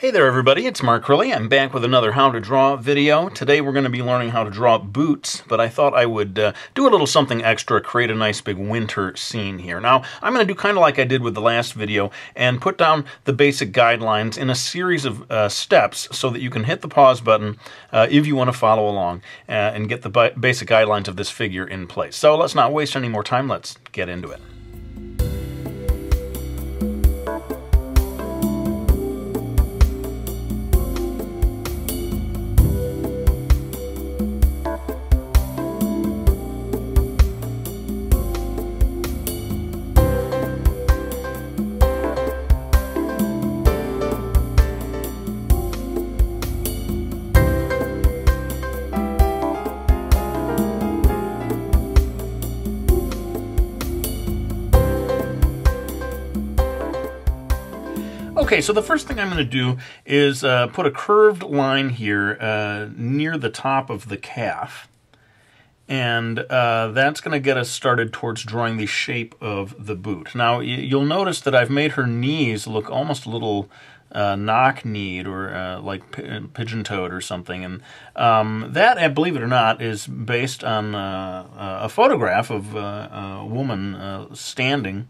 Hey there everybody, it's Mark Curley. I'm back with another How to Draw video. Today we're going to be learning how to draw boots, but I thought I would do a little something extra, create a nice big winter scene here. Now, I'm going to do kind of like I did with the last video and put down the basic guidelines in a series of steps so that you can hit the pause button if you want to follow along and get the basic guidelines of this figure in place. So let's not waste any more time, let's get into it. Okay, so the first thing I'm going to do is put a curved line here near the top of the calf. And that's going to get us started towards drawing the shape of the boot. Now, you'll notice that I've made her knees look almost a little knock-kneed or like pigeon-toed or something. And that, believe it or not, is based on a photograph of a woman standing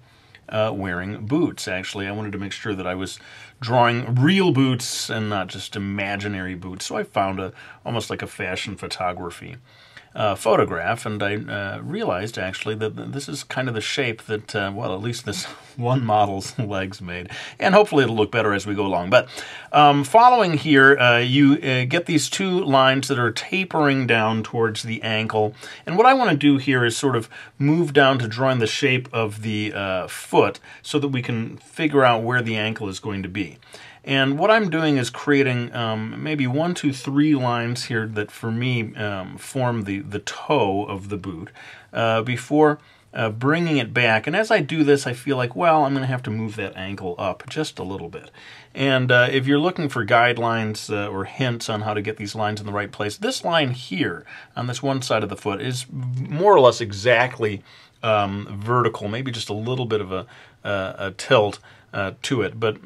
wearing boots. Actually, I wanted to make sure that I was drawing real boots and not just imaginary boots, so I found almost like a fashion photography photograph, and I realized actually that this is kind of the shape that, well, at least this one model's legs made, and hopefully it'll look better as we go along. But following here, you get these two lines that are tapering down towards the ankle, and what I want to do here is sort of move down to drawing the shape of the foot so that we can figure out where the ankle is going to be. And what I'm doing is creating maybe 1, 2, 3 lines here that for me form the toe of the boot before bringing it back. And as I do this, I feel like, well, I'm going to have to move that ankle up just a little bit. And if you're looking for guidelines or hints on how to get these lines in the right place, this line here on this one side of the foot is more or less exactly vertical, maybe just a little bit of a tilt to it, but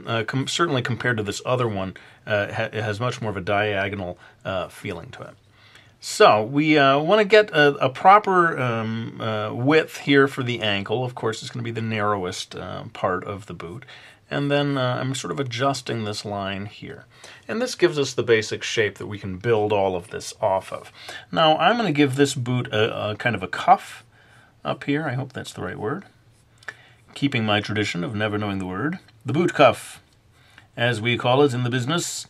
certainly compared to this other one, it has much more of a diagonal feeling to it. So we want to get a proper width here for the ankle. Of course, it's going to be the narrowest part of the boot. And then I'm sort of adjusting this line here. And this gives us the basic shape that we can build all of this off of. Now, I'm going to give this boot a kind of a cuff up here. I hope that's the right word. Keeping my tradition of never knowing the word. The boot cuff, as we call it in the business.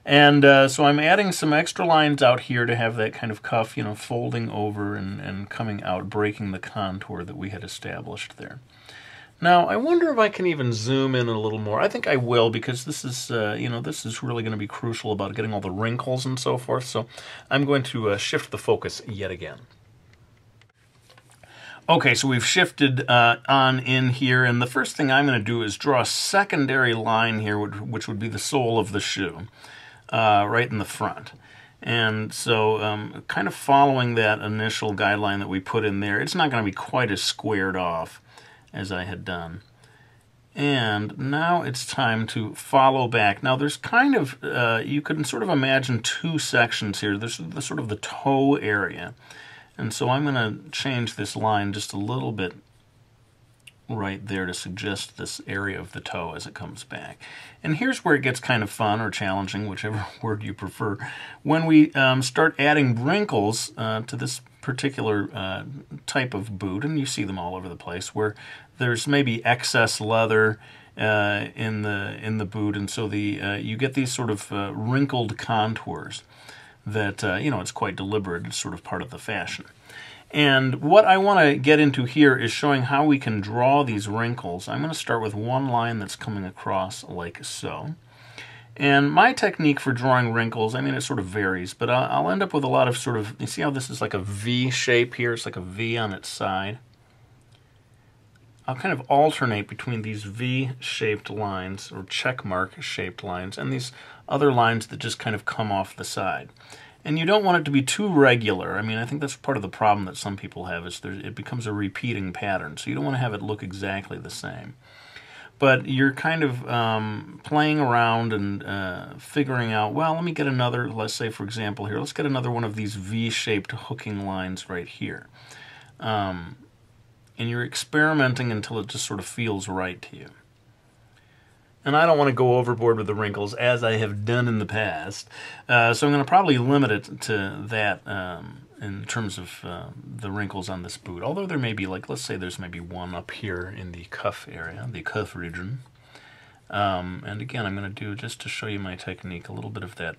And so I'm adding some extra lines out here to have that kind of cuff, you know, folding over and coming out, breaking the contour that we had established there. Now, I wonder if I can even zoom in a little more. I think I will, because this is, you know, this is really going to be crucial about getting all the wrinkles and so forth. So I'm going to shift the focus yet again. Okay, so we've shifted on in here, and the first thing I'm going to do is draw a secondary line here, which would be the sole of the shoe, right in the front. And so kind of following that initial guideline that we put in there, it's not going to be quite as squared off as I had done. And now it's time to follow back. Now there's kind of, you can sort of imagine two sections here. There's the sort of the toe area. And so I'm going to change this line just a little bit right there to suggest this area of the toe as it comes back. And here's where it gets kind of fun or challenging, whichever word you prefer. When we start adding wrinkles to this particular type of boot, and you see them all over the place, where there's maybe excess leather in the boot, and so you get these sort of wrinkled contours that, you know, it's quite deliberate. It's sort of part of the fashion. And what I want to get into here is showing how we can draw these wrinkles. I'm going to start with one line that's coming across like so. And my technique for drawing wrinkles, I mean, it sort of varies, but I'll end up with a lot of sort of, you see how this is like a V shape here? It's like a V on its side. I'll kind of alternate between these V-shaped lines, or checkmark-shaped lines, and these other lines that just kind of come off the side. And you don't want it to be too regular. I mean, I think that's part of the problem that some people have, is it becomes a repeating pattern, so you don't want to have it look exactly the same. but you're kind of playing around and figuring out, well, let me get another, let's say, for example, here, let's get another one of these V-shaped hooking lines right here. And you're experimenting until it just sort of feels right to you. And I don't want to go overboard with the wrinkles, as I have done in the past. So I'm going to probably limit it to that in terms of the wrinkles on this boot. Although there may be, like, let's say there's maybe one up here in the cuff area, the cuff region. And again, I'm going to do, just to show you my technique, a little bit of that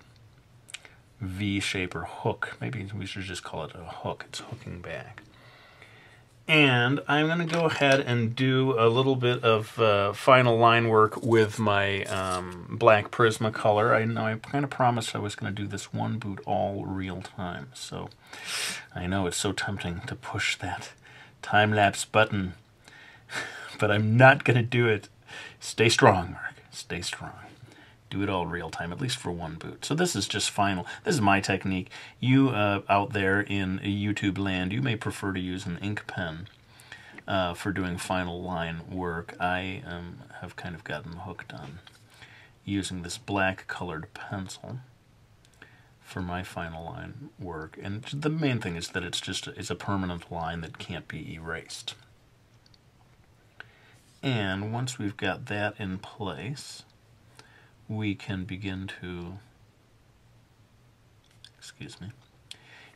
V shape or hook. Maybe we should just call it a hook. It's hooking back. And I'm going to go ahead and do a little bit of final line work with my black Prismacolor. I kind of promised I was going to do this one boot all real time. So I know it's so tempting to push that time-lapse button, but I'm not going to do it. Stay strong, Mark. Stay strong. Do it all real time, at least for one boot. So this is just final. This is my technique. You out there in YouTube land, you may prefer to use an ink pen for doing final line work. I have kind of gotten hooked on using this black colored pencil for my final line work. And the main thing is that it's a permanent line that can't be erased. And once we've got that in place, we can begin to,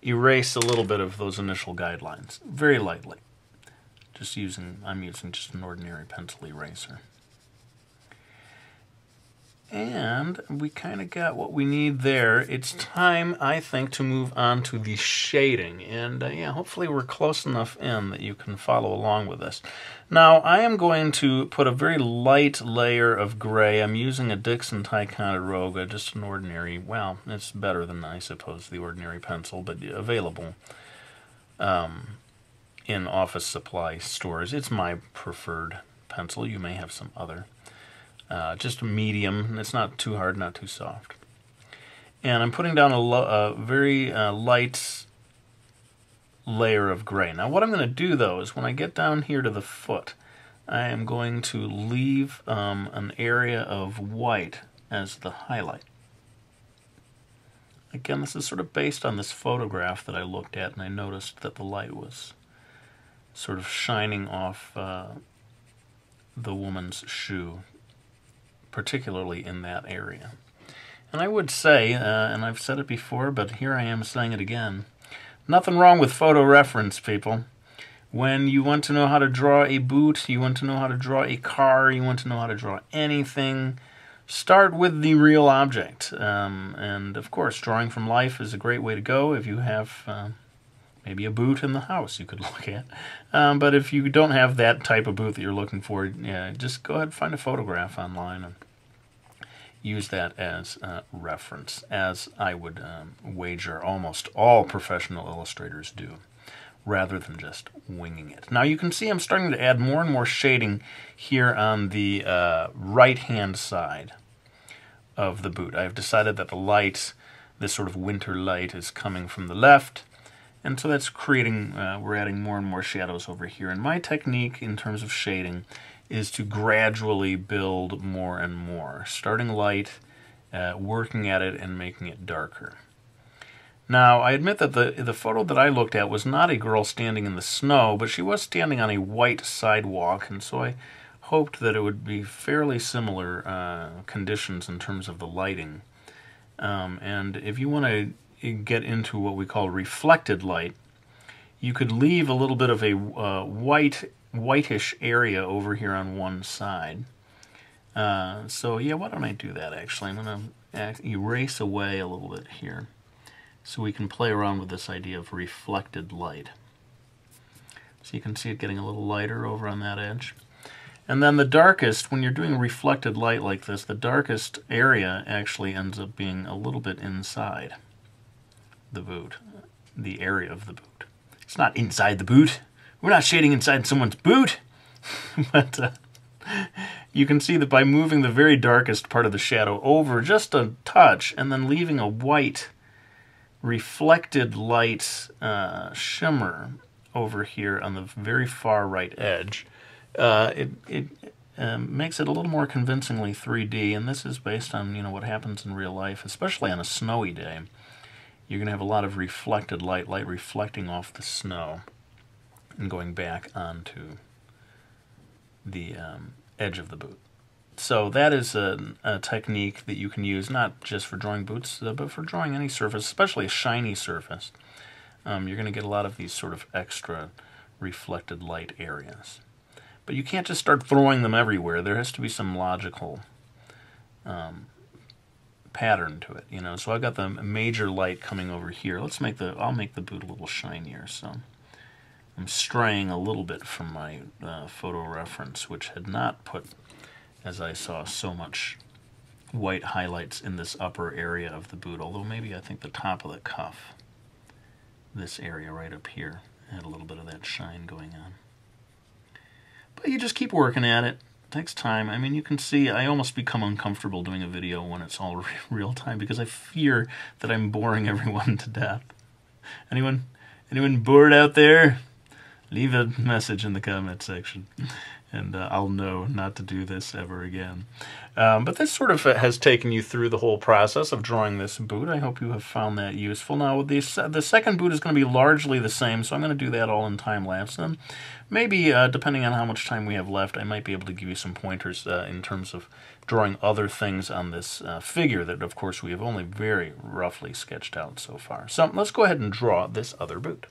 erase a little bit of those initial guidelines, very lightly. I'm using just an ordinary pencil eraser. And we kind of got what we need there. It's time, I think, to move on to the shading. And yeah, hopefully we're close enough in that you can follow along with this. Now, I am going to put a very light layer of gray. I'm using a Dixon Ticonderoga, just an ordinary, well, it's better than, I suppose, the ordinary pencil, but available in office supply stores. It's my preferred pencil. You may have some other. Just a medium. It's not too hard, not too soft. And I'm putting down a very light layer of gray. Now what I'm going to do, though, is when I get down here to the foot, I am going to leave an area of white as the highlight. Again, this is sort of based on this photograph that I looked at, and I noticed that the light was sort of shining off the woman's shoe, particularly in that area. And I would say, and I've said it before, but here I am saying it again, nothing wrong with photo reference, people. When you want to know how to draw a boot, you want to know how to draw a car, you want to know how to draw anything, start with the real object. And of course, drawing from life is a great way to go. If you have maybe a boot in the house you could look at. But if you don't have that type of boot that you're looking for, just go ahead and find a photograph online and use that as reference, as I would wager almost all professional illustrators do, rather than just winging it. Now you can see I'm starting to add more and more shading here on the right-hand side of the boot. I've decided that the light, this sort of winter light, is coming from the left, and so that's creating, we're adding more and more shadows over here. And my technique in terms of shading is to gradually build more and more, starting light, working at it, and making it darker. Now, I admit that the photo that I looked at was not a girl standing in the snow, but she was standing on a white sidewalk, and so I hoped that it would be fairly similar conditions in terms of the lighting. And if you want to get into what we call reflected light, you could leave a little bit of a whitish area over here on one side. So yeah, why don't I do that actually? I'm going to erase away a little bit here so we can play around with this idea of reflected light. So you can see it getting a little lighter over on that edge. And then the darkest, when you're doing reflected light like this, the darkest area actually ends up being a little bit inside the boot, the area of the boot. It's not inside the boot. We're not shading inside someone's boot. But you can see that by moving the very darkest part of the shadow over just a touch and then leaving a white reflected light shimmer over here on the very far right edge, it makes it a little more convincingly 3D, and this is based on, what happens in real life, especially on a snowy day. You're going to have a lot of reflected light reflecting off the snow and going back onto the edge of the boot. So that is a technique that you can use not just for drawing boots, but for drawing any surface, especially a shiny surface. You're going to get a lot of these sort of extra reflected light areas. But you can't just start throwing them everywhere. There has to be some logical pattern to it, So I've got the major light coming over here. I'll make the boot a little shinier. So I'm straying a little bit from my photo reference, which had not put, as I saw, so much white highlights in this upper area of the boot. Although maybe I think the top of the cuff, this area right up here, had a little bit of that shine going on. But you just keep working at it. It takes time. I mean, you can see I almost become uncomfortable doing a video when it's all real time because I fear that I'm boring everyone to death. Anyone bored out there? Leave a message in the comment section, and I'll know not to do this ever again. But this sort of has taken you through the whole process of drawing this boot. I hope you have found that useful. Now, the second boot is going to be largely the same, so I'm going to do that all in time-lapse. And maybe, depending on how much time we have left, I might be able to give you some pointers in terms of drawing other things on this figure that, of course, we have only very roughly sketched out so far. So let's go ahead and draw this other boot.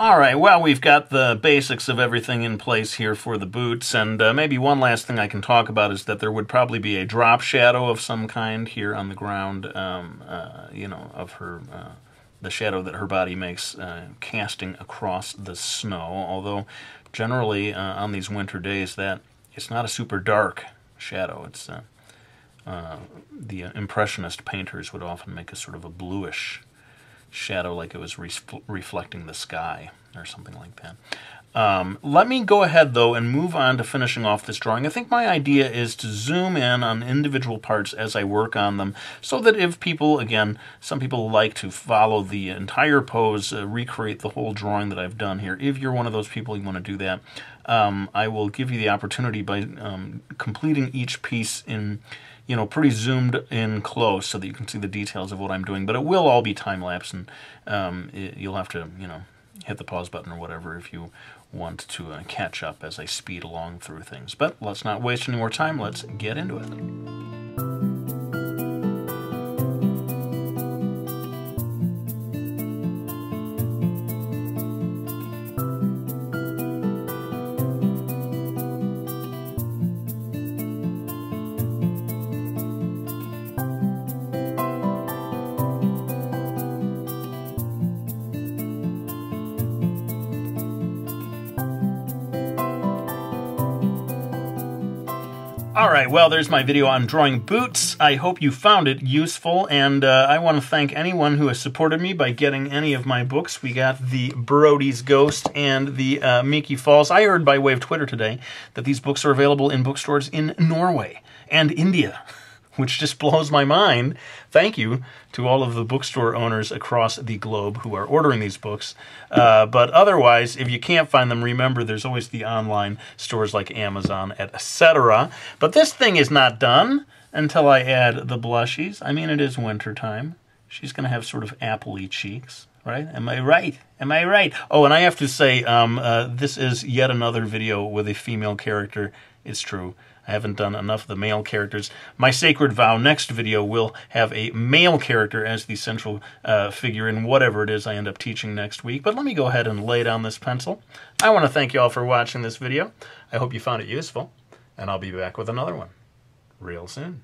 Alright, well, we've got the basics of everything in place here for the boots, and maybe one last thing I can talk about is that there would probably be a drop shadow of some kind here on the ground, of her, the shadow that her body makes casting across the snow, although generally on these winter days that it's not a super dark shadow. It's the Impressionist painters would often make a sort of a bluish shadow, like it was reflecting the sky or something like that. Let me go ahead, though, and move on to finishing off this drawing. I think my idea is to zoom in on individual parts as I work on them, so that if people, again, some people like to follow the entire pose, recreate the whole drawing that I've done here. If you're one of those people, you want to do that, I will give you the opportunity by completing each piece in pretty zoomed in close so that you can see the details of what I'm doing. But it will all be time-lapse, and you'll have to, hit the pause button or whatever if you want to catch up as I speed along through things. But let's not waste any more time. Let's get into it. Alright, well, there's my video on drawing boots. I hope you found it useful, and I want to thank anyone who has supported me by getting any of my books. We got the Brody's Ghost and the Miki Falls. I heard by way of Twitter today that these books are available in bookstores in Norway and India, which just blows my mind. Thank you to all of the bookstore owners across the globe who are ordering these books. But otherwise, if you can't find them, remember there's always the online stores like Amazon, etc. But this thing is not done until I add the blushies. I mean, it is wintertime. She's going to have sort of apple-y cheeks, right? Am I right? Am I right? Oh, and I have to say, this is yet another video with a female character. It's true. I haven't done enough of the male characters. My Sacred Vow next video will have a male character as the central figure in whatever it is I end up teaching next week. But let me go ahead and lay down this pencil. I want to thank you all for watching this video. I hope you found it useful, and I'll be back with another one real soon.